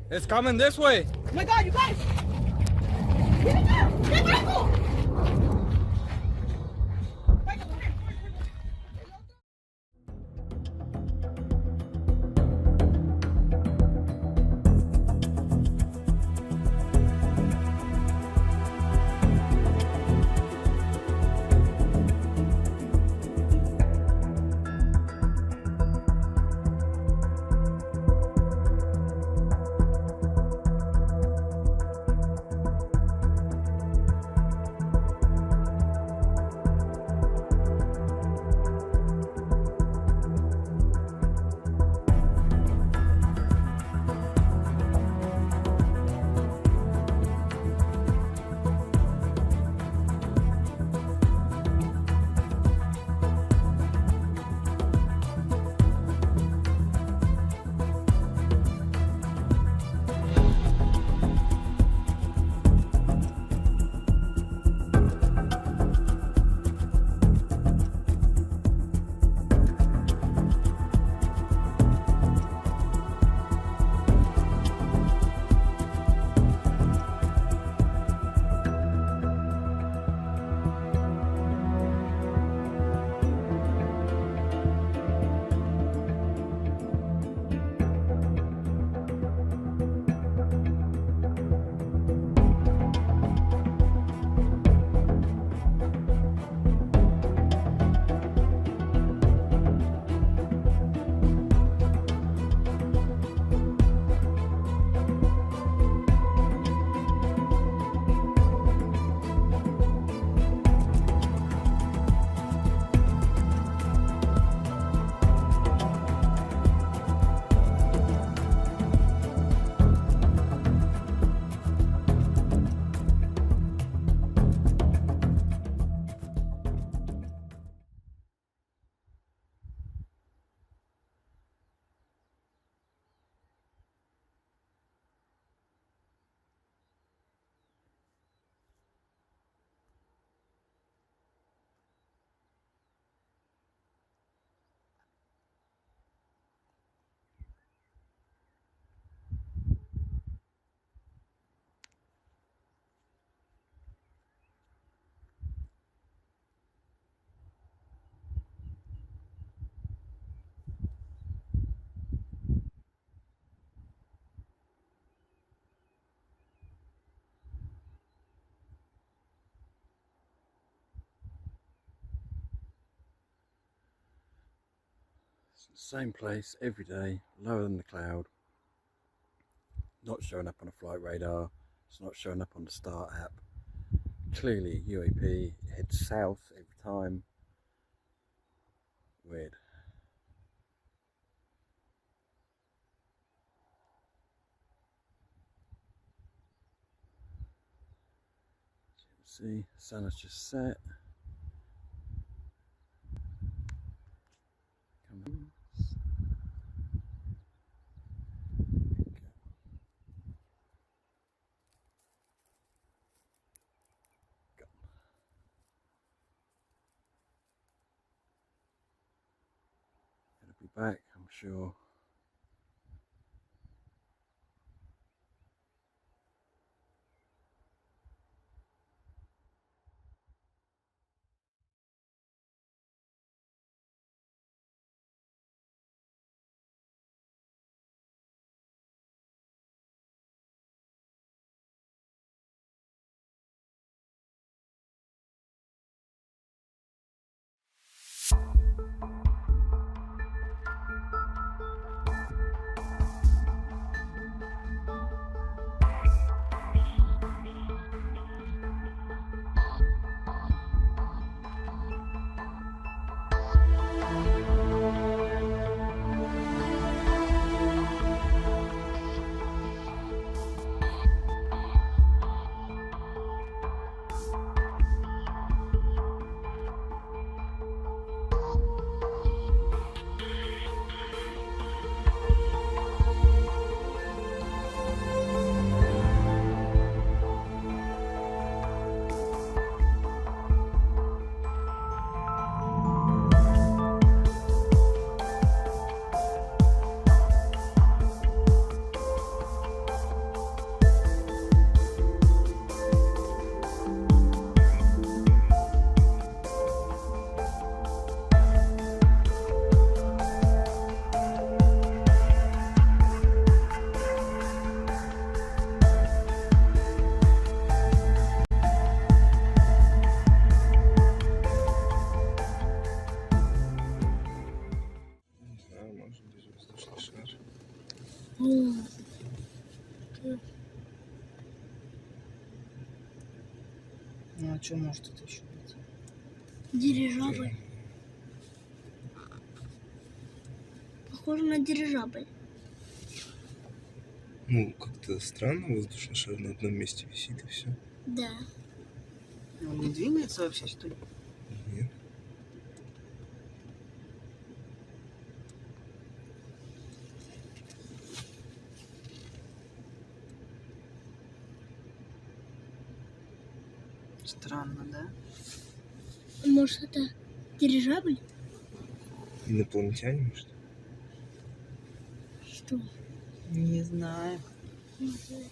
It's coming this way. Oh my God, you guys! Get it down! Get Michael! Michael, come here. Same place every day, lower than the cloud. Not showing up on a flight radar. It's not showing up on the Start app. Clearly UAP heads south every time. Weird. As you can see, sun has just set. Come It'll be back, I'm sure. Ну а что может это еще быть? Дирижабль. Похоже на дирижабль. Ну, как-то странно, воздушный шар на одном месте висит и все. Да. Он не двигается вообще, что ли? Нет. Странно, да? Может, это дирижабль? Инопланетяне, может? Что? Не знаю. Не знаю.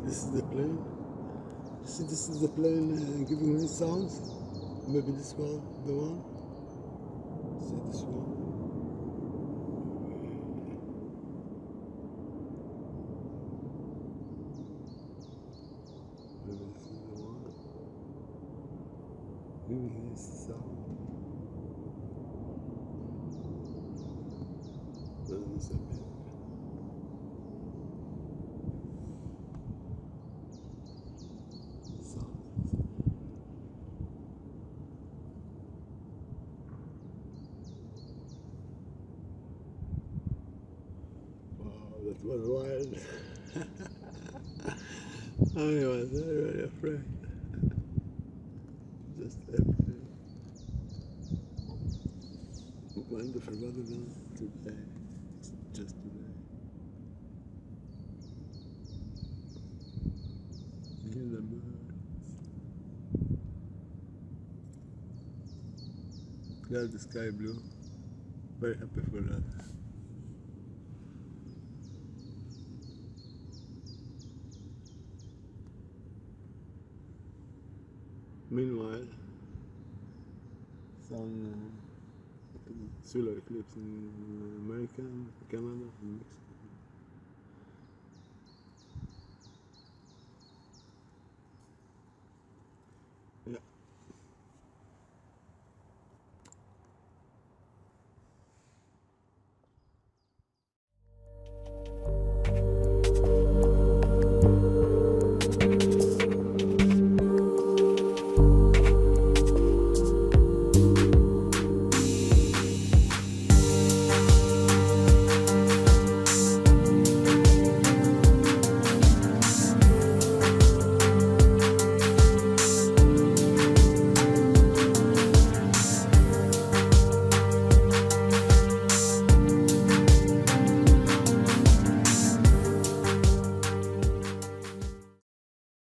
This is the plane. See, this is the plane giving me sounds. Maybe this one, the one. See this one. Maybe this is the one. Maybe this is the sound. This is a bit. That was wild. I was really afraid. Just afraid. Wonderful weather today. Just today. Hear the birds. Glad the sky blue. Very happy for that. Meanwhile, some solar eclipse in America, Canada, and Mexico. Yeah.